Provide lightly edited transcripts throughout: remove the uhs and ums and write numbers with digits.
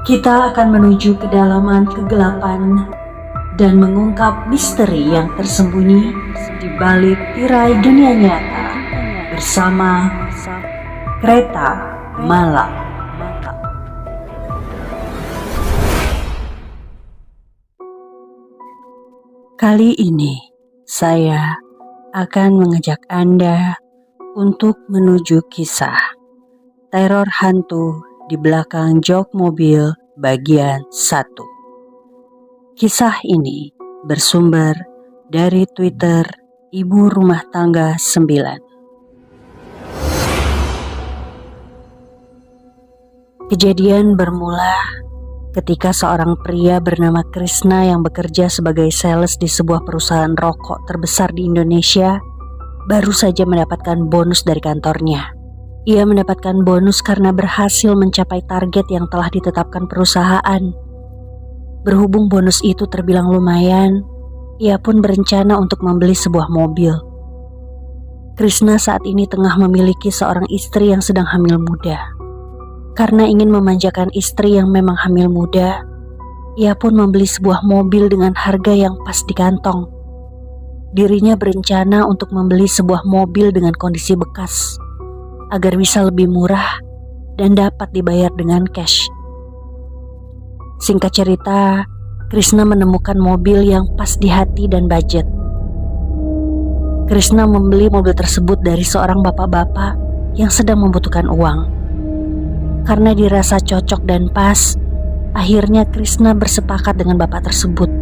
Kita akan menuju kedalaman kegelapan dan mengungkap misteri yang tersembunyi di balik tirai dunia nyata bersama Kereta Malam. Kali ini saya akan mengajak Anda untuk menuju kisah teror hantu di belakang jok mobil bagian 1. Kisah ini bersumber dari Twitter Ibu Rumah Tangga 9. Kejadian bermula ketika seorang pria bernama Krishna yang bekerja sebagai sales di sebuah perusahaan rokok terbesar di Indonesia baru saja mendapatkan bonus dari kantornya. Ia mendapatkan bonus karena berhasil mencapai target yang telah ditetapkan perusahaan. Berhubung bonus itu terbilang lumayan, ia pun berencana untuk membeli sebuah mobil. Krishna saat ini tengah memiliki seorang istri yang sedang hamil muda. Karena ingin memanjakan istri yang memang hamil muda, ia pun membeli sebuah mobil dengan harga yang pas di kantong. Dirinya berencana untuk membeli sebuah mobil dengan kondisi bekas, agar bisa lebih murah dan dapat dibayar dengan cash. Singkat cerita, Krishna menemukan mobil yang pas di hati dan budget. Krishna membeli mobil tersebut dari seorang bapak-bapak yang sedang membutuhkan uang. Karena dirasa cocok dan pas, akhirnya Krishna bersepakat dengan bapak tersebut.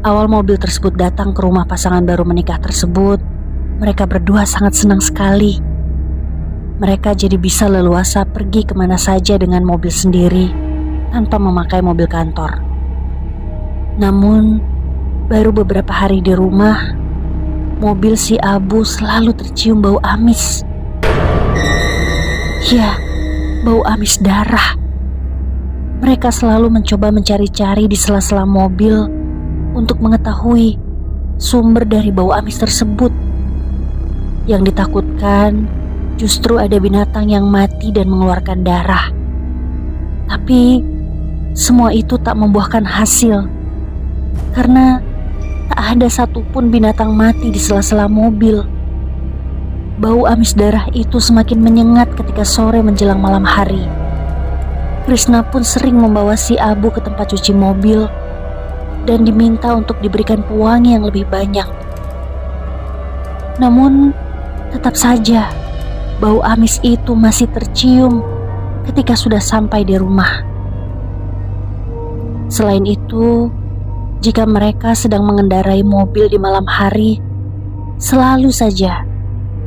Awal mobil tersebut datang ke rumah pasangan baru menikah tersebut, mereka berdua sangat senang sekali. Mereka jadi bisa leluasa pergi kemana saja dengan mobil sendiri tanpa memakai mobil kantor. Namun, baru beberapa hari di rumah, mobil si Abu selalu tercium bau amis. Ya, bau amis darah. Mereka selalu mencoba mencari-cari di sela-sela mobil untuk mengetahui sumber dari bau amis tersebut. Yang ditakutkan justru ada binatang yang mati dan mengeluarkan darah. Tapi semua itu tak membuahkan hasil, karena tak ada satupun binatang mati di sela-sela mobil. Bau amis darah itu semakin menyengat ketika sore menjelang malam hari. Krishna pun sering membawa si Abu ke tempat cuci mobil dan diminta untuk diberikan pewangi yang lebih banyak. Namun tetap saja bau amis itu masih tercium ketika sudah sampai di rumah. Selain itu, jika mereka sedang mengendarai mobil di malam hari, selalu saja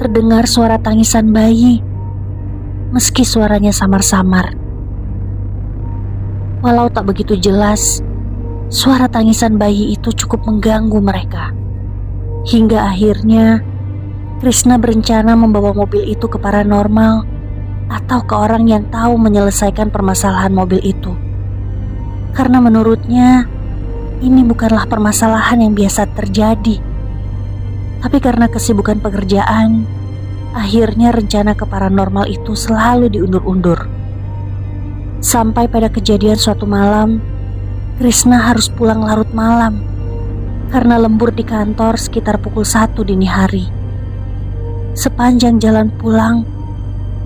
terdengar suara tangisan bayi, meski suaranya samar-samar. Walau tak begitu jelas, suara tangisan bayi itu cukup mengganggu mereka. Hingga akhirnya Krishna berencana membawa mobil itu ke paranormal atau ke orang yang tahu menyelesaikan permasalahan mobil itu. Karena menurutnya ini bukanlah permasalahan yang biasa terjadi. Tapi karena kesibukan pekerjaan, akhirnya rencana ke paranormal itu selalu diundur-undur. Sampai pada kejadian suatu malam, Krishna harus pulang larut malam karena lembur di kantor sekitar pukul 1 dini hari. Sepanjang jalan pulang,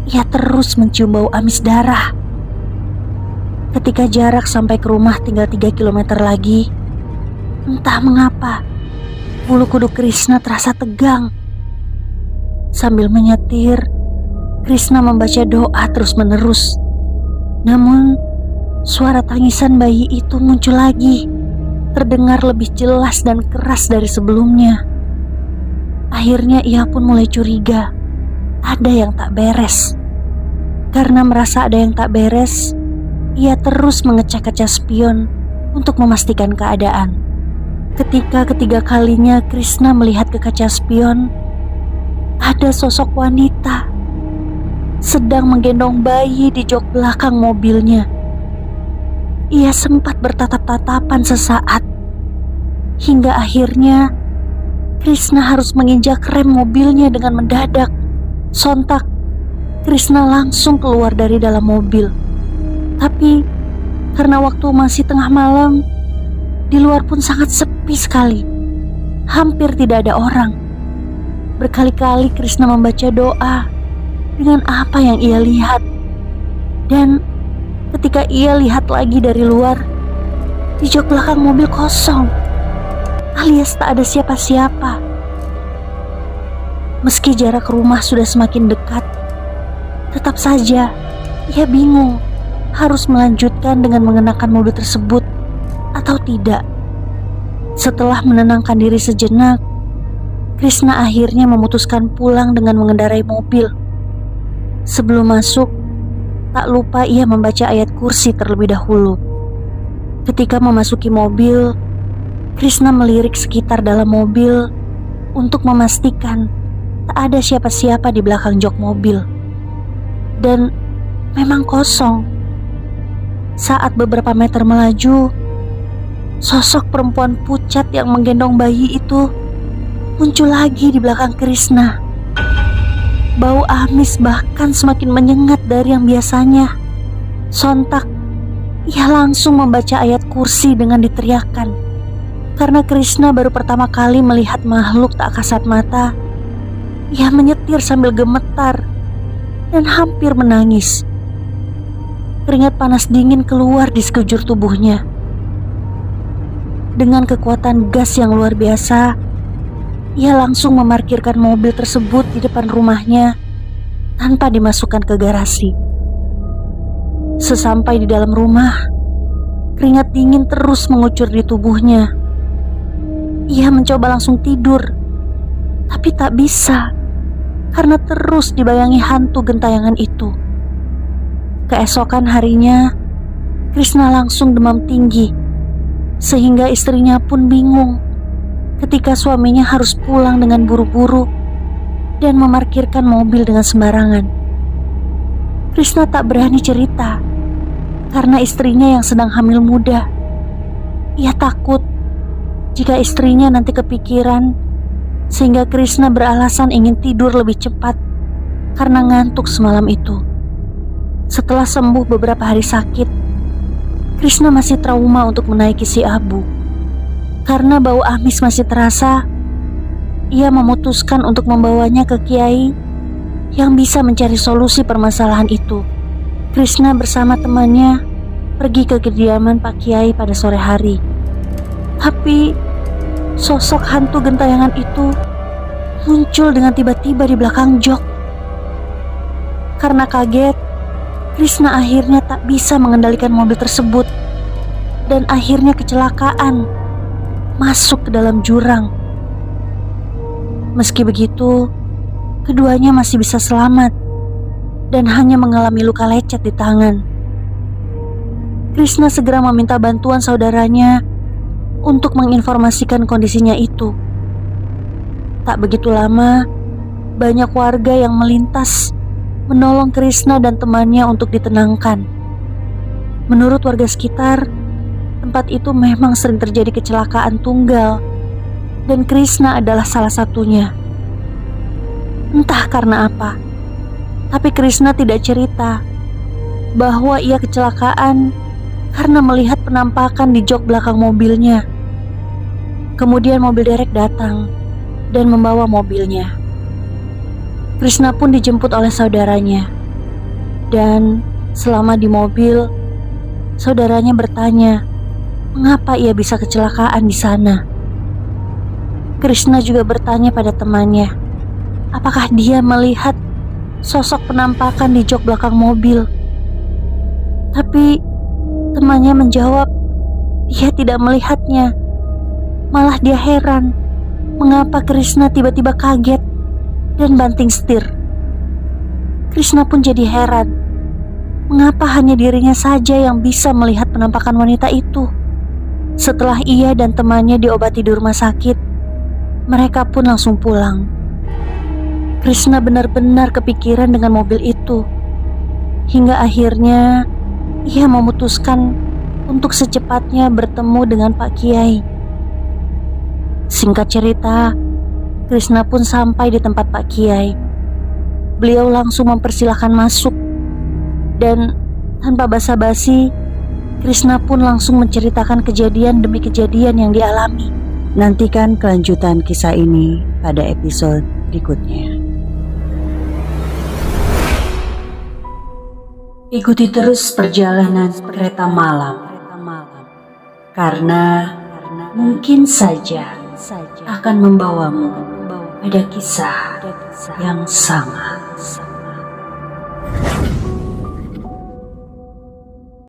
ia terus mencium bau amis darah. Ketika jarak sampai ke rumah tinggal 3 km lagi, entah mengapa bulu kuduk Krishna terasa tegang. Sambil menyetir, Krishna membaca doa terus-menerus. Namun, suara tangisan bayi itu muncul lagi, terdengar lebih jelas dan keras dari sebelumnya. Akhirnya ia pun mulai curiga, ada yang tak beres. Karena merasa ada yang tak beres, ia terus mengecek kaca spion untuk memastikan keadaan. Ketika ketiga kalinya Krishna melihat ke kaca spion, ada sosok wanita sedang menggendong bayi di jok belakang mobilnya. Ia sempat bertatap-tatapan sesaat, hingga akhirnya Krishna harus menginjak rem mobilnya dengan mendadak. Sontak, Krishna langsung keluar dari dalam mobil. Tapi Karena waktu masih tengah malam, di luar pun sangat sepi sekali. Hampir tidak ada orang. Berkali-kali Krishna membaca doa dengan apa yang ia lihat. Dan ketika ia lihat lagi dari luar, di jok belakang mobil kosong, alias tak ada siapa-siapa. Meski jarak rumah sudah semakin dekat, tetap saja ia bingung harus melanjutkan dengan mengenakan mobil tersebut atau tidak. Setelah menenangkan diri sejenak, Krishna akhirnya memutuskan pulang dengan mengendarai mobil. Sebelum masuk, tak lupa ia membaca ayat kursi terlebih dahulu. Ketika memasuki mobil, Krishna melirik sekitar dalam mobil untuk memastikan tak ada siapa-siapa di belakang jok mobil. Dan memang kosong. Saat beberapa meter melaju, sosok perempuan pucat yang menggendong bayi itu muncul lagi di belakang Krishna. Bau amis bahkan semakin menyengat dari yang biasanya. Sontak, ia langsung membaca ayat kursi dengan diteriakkan. Karena Krishna baru pertama kali melihat makhluk tak kasat mata, ia menyetir sambil gemetar dan hampir menangis. Keringat panas dingin keluar di sekujur tubuhnya. Dengan kekuatan gas yang luar biasa, ia langsung memarkirkan mobil tersebut di depan rumahnya tanpa dimasukkan ke garasi. Sesampai di dalam rumah, keringat dingin terus mengucur di tubuhnya. Ia mencoba langsung tidur, tapi tak bisa karena terus dibayangi hantu gentayangan itu. Keesokan harinya, Krishna langsung demam tinggi, sehingga istrinya pun bingung ketika suaminya harus pulang dengan buru-buru dan memarkirkan mobil dengan sembarangan. Krishna tak berani cerita karena istrinya yang sedang hamil muda. Ia takut jika istrinya nanti kepikiran, sehingga Krishna beralasan ingin tidur lebih cepat karena ngantuk semalam itu. Setelah sembuh beberapa hari sakit, Krishna masih trauma untuk menaiki si Abu. Karena bau amis masih terasa, ia memutuskan untuk membawanya ke kiai yang bisa mencari solusi permasalahan itu. Krishna bersama temannya pergi ke kediaman Pak Kiai pada sore hari. Tapi sosok hantu gentayangan itu muncul dengan tiba-tiba di belakang jok. Karena kaget, Krishna akhirnya tak bisa mengendalikan mobil tersebut dan akhirnya kecelakaan, masuk ke dalam jurang. Meski begitu, keduanya masih bisa selamat dan hanya mengalami luka lecet di tangan. Krishna segera meminta bantuan saudaranya untuk menginformasikan kondisinya itu. Tak begitu lama, banyak warga yang melintas menolong Krishna dan temannya untuk ditenangkan. Menurut warga sekitar, tempat itu memang sering terjadi kecelakaan tunggal dan Krishna adalah salah satunya. Entah karena apa, tapi Krishna tidak cerita bahwa ia kecelakaan karena melihat penampakan di jok belakang mobilnya. Kemudian mobil derek datang dan membawa mobilnya. Krishna pun dijemput oleh saudaranya. Dan selama di mobil, saudaranya bertanya mengapa ia bisa kecelakaan di sana. Krishna juga bertanya pada temannya, apakah dia melihat sosok penampakan di jok belakang mobil. Tapi temannya menjawab, dia tidak melihatnya. Malah dia heran mengapa Krishna tiba-tiba kaget dan banting setir. Krishna pun jadi heran, mengapa hanya dirinya saja yang bisa melihat penampakan wanita itu. Setelah ia dan temannya diobati di rumah sakit, mereka pun langsung pulang. Krishna benar-benar kepikiran dengan mobil itu, hingga akhirnya ia memutuskan untuk secepatnya bertemu dengan Pak Kiai. Singkat cerita, Krishna pun sampai di tempat Pak Kiai. Beliau langsung mempersilahkan masuk, dan tanpa basa-basi, Krishna pun langsung menceritakan kejadian demi kejadian yang dialami. Nantikan kelanjutan kisah ini pada episode berikutnya. Ikuti terus perjalanan kereta malam, karena mungkin saja akan membawamu pada kisah yang sama.